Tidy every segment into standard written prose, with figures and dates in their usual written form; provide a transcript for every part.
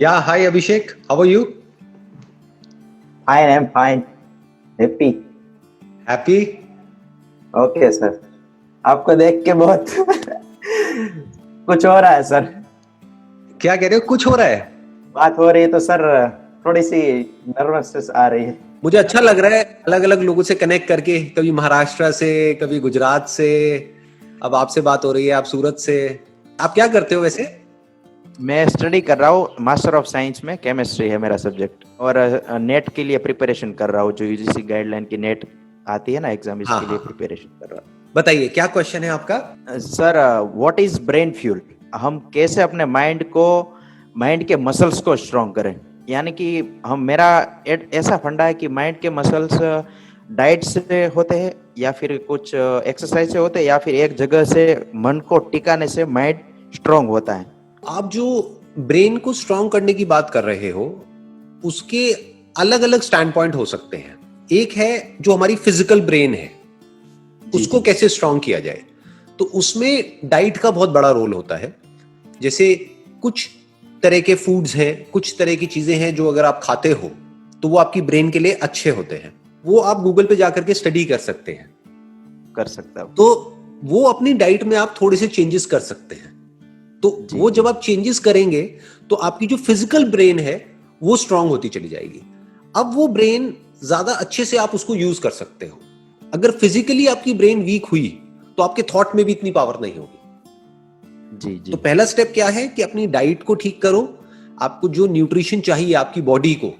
Yeah, hi Abhishek. How are you? Fine, I'm fine. Happy. Happy? Okay sir. आपको देख के बहुत कुछ हो रहा है सर। क्या कह रहे हो? कुछ हो रहा है? बात हो रही है तो सर थोड़ी सी नर्वसनेस आ रही है। मुझे अच्छा लग रहा है अलग अलग लोगों से कनेक्ट करके, कभी महाराष्ट्र से, कभी गुजरात से, अब आपसे बात हो रही है, आप सूरत से। आप क्या करते हो वैसे? मैं स्टडी कर रहा हूँ, मास्टर ऑफ साइंस में केमिस्ट्री है मेरा सब्जेक्ट, और नेट के लिए प्रिपरेशन कर रहा हूँ, जो यूजीसी गाइडलाइन की नेट आती है ना एग्जाम, हाँ इसके लिए हाँ, प्रिपरेशन कर रहा बताइए क्या क्वेश्चन है आपका? हूँ। Sir, what is brain fuel? हम कैसे अपने माइंड के मसल्स को स्ट्रॉन्ग करें? यानी कि मेरा ऐसा फंडा है कि माइंड के मसल्स डाइट से होते हैं, या फिर कुछ एक्सरसाइज से होते हैं, या फिर एक जगह से मन को टिकाने से माइंड स्ट्रॉन्ग होता है। आप जो ब्रेन को स्ट्रांग करने की बात कर रहे हो, उसके अलग अलग स्टैंड पॉइंट हो सकते हैं। एक है जो हमारी फिजिकल ब्रेन है, उसको कैसे स्ट्रांग किया जाए। तो उसमें डाइट का बहुत बड़ा रोल होता है। जैसे कुछ तरह के फूड्स हैं, कुछ तरह की चीजें हैं जो अगर आप खाते हो तो वो आपकी ब्रेन के लिए अच्छे होते हैं। वो आप गूगल पे जाकर के स्टडी कर सकते हैं। कर सकता हूँ। तो वो अपनी डाइट में आप थोड़े से चेंजेस कर सकते हैं। तो वो जब आप चेंजेस करेंगे तो आपकी जो फिजिकल ब्रेन है वो स्ट्रांग होती चली जाएगी। अब वो ब्रेन ज्यादा अच्छे से आप उसको यूज कर सकते हो। अगर फिजिकली आपकी ब्रेन वीक हुई तो आपके थॉट में भी इतनी पावर नहीं होगी। तो पहला स्टेप क्या है कि अपनी डाइट को ठीक करो। आपको जो न्यूट्रिशन चाहिए आपकी बॉडी को,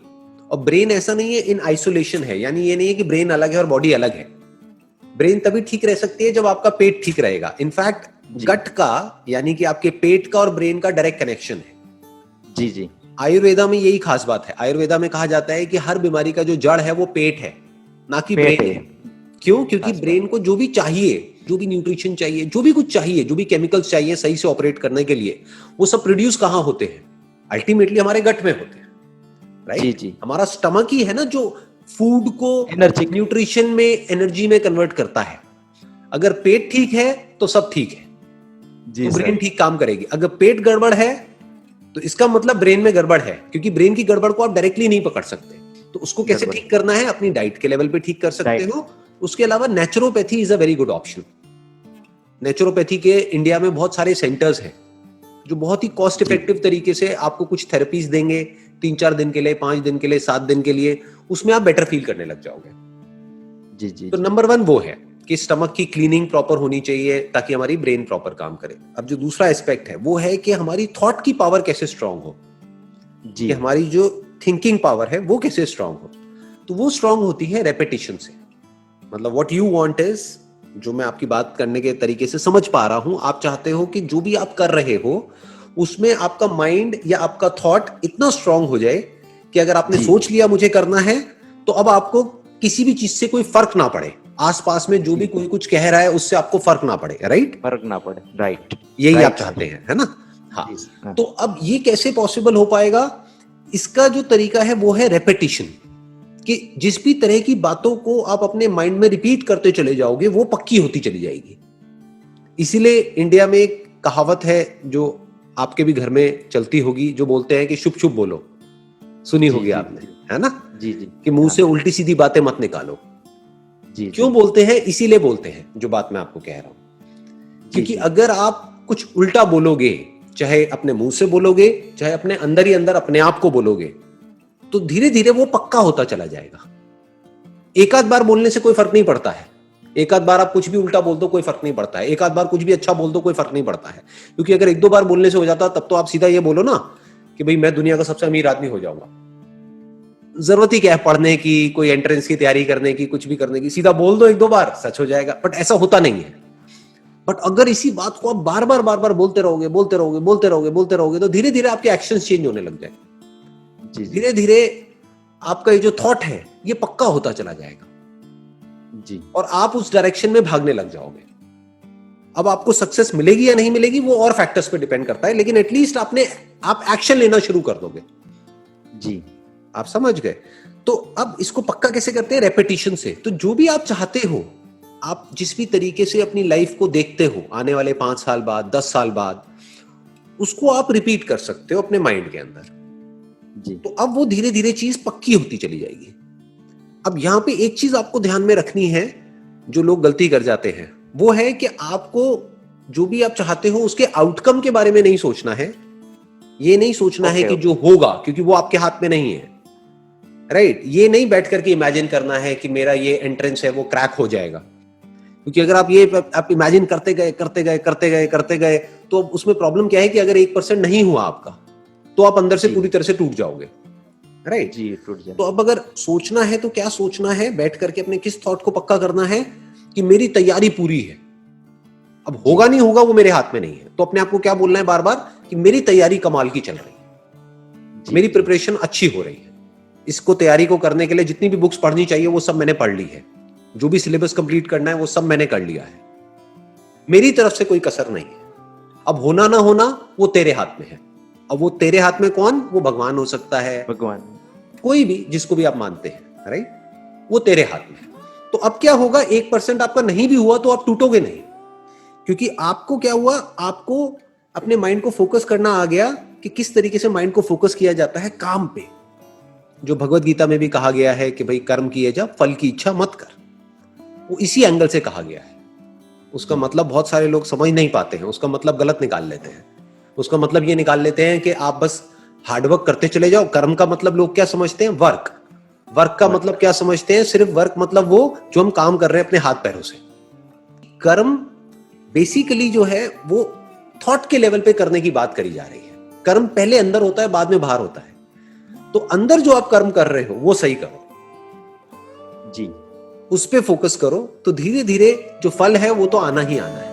और ब्रेन ऐसा नहीं है इन आइसोलेशन है, यानी ये नहीं है कि ब्रेन अलग है और बॉडी अलग है। ब्रेन तभी ठीक रह सकती है जब आपका पेट ठीक रहेगा। इनफैक्ट गट का, यानी कि आपके पेट का और ब्रेन का डायरेक्ट कनेक्शन है। जी जी। आयुर्वेदा में यही खास बात है। आयुर्वेदा में कहा जाता है कि हर बीमारी का जो जड़ है वो पेट है, ना कि पेट ब्रेन है। है। क्यों? क्योंकि ब्रेन को जो भी चाहिए, जो भी न्यूट्रिशन चाहिए, जो भी कुछ चाहिए, जो भी केमिकल्स चाहिए सही से ऑपरेट करने के लिए, वो सब प्रोड्यूस कहां होते हैं? अल्टीमेटली हमारे गट में होते हैं। जी राइट? जी। हमारा स्टमक ही है ना जो फूड को एनर्जी। न्यूट्रिशन में, एनर्जी में कन्वर्ट करता है। अगर पेट ठीक है तो सब ठीक है, जी तो ब्रेन सर। ठीक काम करेगी। अगर पेट गड़बड़ है तो इसका मतलब ब्रेन में गड़बड़ है, क्योंकि ब्रेन की गड़बड़ को आप डायरेक्टली नहीं पकड़ सकते। तो उसको कैसे गड़बड़। ठीक करना है? अपनी डाइट के लेवल पे ठीक कर सकते डाइट। हो। उसके अलावा naturopathy is a very good option. Naturopathy के इंडिया में बहुत सारे सेंटर्स हैं जो बहुत ही कॉस्ट जी इफेक्टिव तरीके से आपको कुछ थेरेपीज देंगे, 3-4 दिन के लिए, 5 दिन के लिए, 7 दिन के लिए। उसमें आप बेटर फील करने लग जाओगे। जी जी। तो नंबर 1 वो है कि स्टमक की क्लीनिंग प्रॉपर होनी चाहिए ताकि हमारी ब्रेन प्रॉपर काम करे। अब जो दूसरा एस्पेक्ट है वो है कि हमारी थॉट की पावर कैसे स्ट्रांग हो, जी कि हमारी जो थिंकिंग पावर है वो कैसे स्ट्रांग हो। तो वो स्ट्रांग होती है रेपिटेशन से। मतलब व्हाट यू वांट इज, जो मैं आपकी बात करने के तरीके से समझ पा रहा हूं, आप चाहते हो कि जो भी आप कर रहे हो उसमें आपका माइंड या आपका थॉट इतना स्ट्रांग हो जाए कि अगर आपने जी सोच लिया मुझे करना है, तो अब आपको किसी भी चीज से कोई फर्क ना पड़े। आसपास में जो भी कोई कुछ कह रहा है उससे आपको फर्क ना पड़े। राइट? फर्क ना पड़े। राइट। यही आप राइट चाहते सर। हैं, है ना? हाँ। जी हाँ। तो अब ये कैसे पॉसिबल हो पाएगा? इसका जो तरीका है वो है रेपिटेशन। कि जिस भी तरह की बातों को आप अपने माइंड में रिपीट करते चले जाओगे वो पक्की होती चली जाएगी। इसीलिए इंडिया में एक कहावत है जो आपके भी घर में चलती होगी, जो बोलते हैं कि शुभ शुभ बोलो। सुनी जी होगी जी आपने, है ना? जी जी। कि मुंह हाँ। से उल्टी सीधी बातें मत निकालो। जी जी क्यों बोलते हैं? इसीलिए बोलते हैं जो बात मैं आपको कह रहा हूं। जी क्योंकि जी। अगर आप कुछ उल्टा बोलोगे, चाहे अपने मुंह से बोलोगे, चाहे अपने अंदर ही अंदर अपने आप को बोलोगे, तो धीरे धीरे वो पक्का होता चला जाएगा। एक आध बार बोलने से कोई फर्क नहीं पड़ता है। एक आध बार आप कुछ भी उल्टा बोल दो कोई फर्क नहीं पड़ता है। एक आध बार कुछ भी अच्छा बोल दो कोई फर्क नहीं पड़ता है। क्योंकि अगर 1-2 बार बोलने से हो जाता तब तो आप सीधा ये बोलो ना कि भाई मैं दुनिया का सबसे अमीर आदमी हो जाऊंगा। जरूरत ही क्या है पढ़ने की, कोई एंट्रेंस की तैयारी करने की, कुछ भी करने की? सीधा बोल दो 1-2 बार, सच हो जाएगा। बट ऐसा होता नहीं है। बट अगर इसी बात को आप बार बार बोलते रहोगे, बोलते रहोगे, बोलते रहोगे, बोलते रहोगे, तो धीरे धीरे आपके एक्शंस चेंज होने लग जाएंगे। जी जी धीरे धीरे आपका ये जो थॉट है ये पक्का होता चला जाएगा जी। और आप उस डायरेक्शन में भागने लग जाओगे। अब आपको सक्सेस मिलेगी या नहीं मिलेगी वो और फैक्टर्स पे डिपेंड करता है, लेकिन एटलीस्ट आप एक्शन लेना शुरू कर दोगे। जी आप समझ गए? तो अब इसको पक्का कैसे करते हैं? रेपिटेशन से। तो जो भी आप चाहते हो, आप जिस भी तरीके से अपनी लाइफ को देखते हो आने वाले 5 साल बाद, 10 साल बाद, उसको आप रिपीट कर सकते हो अपने माइंड के अंदर। जी तो अब वो धीरे धीरे चीज पक्की होती चली जाएगी। अब यहां पे एक चीज आपको ध्यान में रखनी है, जो लोग गलती कर जाते हैं, वो है कि आपको जो भी आप चाहते हो उसके आउटकम के बारे में नहीं सोचना है। ये नहीं सोचना है ओके कि ओके जो होगा, क्योंकि वो आपके हाथ में नहीं है। राइट, ये नहीं बैठ करके इमेजिन करना है कि मेरा ये एंट्रेंस है वो क्रैक हो जाएगा, क्योंकि अगर आप इमेजिन करते गए करते गए करते गए करते गए, तो उसमें प्रॉब्लम क्या है कि अगर 1% नहीं हुआ आपका, तो आप अंदर से जी पूरी तरह से टूट जाओगे। राइट, जी टूट जाए। तो अब अगर सोचना है तो क्या सोचना है, बैठ करके अपने किस थॉट को पक्का करना है कि मेरी तैयारी पूरी है। अब जी होगा नहीं होगा वो मेरे हाथ में नहीं है, तो अपने आप को क्या बोलना है बार बार कि मेरी तैयारी कमाल की चल रही है, जी मेरी जी प्रिपरेशन अच्छी हो रही है। इसको तैयारी को करने के लिए जितनी भी बुक्स पढ़नी चाहिए वो सब मैंने पढ़ ली है, जो भी सिलेबस कंप्लीट करना है वो सब मैंने कर लिया है, मेरी तरफ से कोई कसर नहीं है। अब होना ना होना वो तेरे हाथ में है। अब वो तेरे हाथ में कौन? वो भगवान हो सकता है, भगवान। कोई भी जिसको भी आप मानते हैं। राइट, वो तेरे हाथ में है। तो अब क्या होगा, 1% आपका नहीं भी हुआ तो आप टूटोगे नहीं, क्योंकि आपको क्या हुआ, आपको अपने माइंड को फोकस करना आ गया कि किस तरीके से माइंड को फोकस किया जाता है काम पे। जो भगवत गीता में भी कहा गया है कि भाई कर्म किए जा, फल की इच्छा मत कर, वो इसी एंगल से कहा गया है। उसका जी मतलब बहुत सारे लोग समझ नहीं पाते हैं, उसका मतलब गलत निकाल लेते हैं। उसका मतलब ये निकाल लेते हैं कि आप बस हार्डवर्क करते चले जाओ। कर्म का मतलब लोग क्या समझते हैं? वर्क। वर्क का वर्क। मतलब क्या समझते हैं? सिर्फ वर्क मतलब वो जो हम काम कर रहे हैं अपने हाथ पैरों से। कर्म बेसिकली जो है वो थॉट के लेवल पे करने की बात करी जा रही है। कर्म पहले अंदर होता है, बाद में बाहर होता है। तो अंदर जो आप कर्म कर रहे हो वो सही करो, जी उस पे फोकस करो, तो धीरे धीरे जो फल है वो तो आना ही आना है।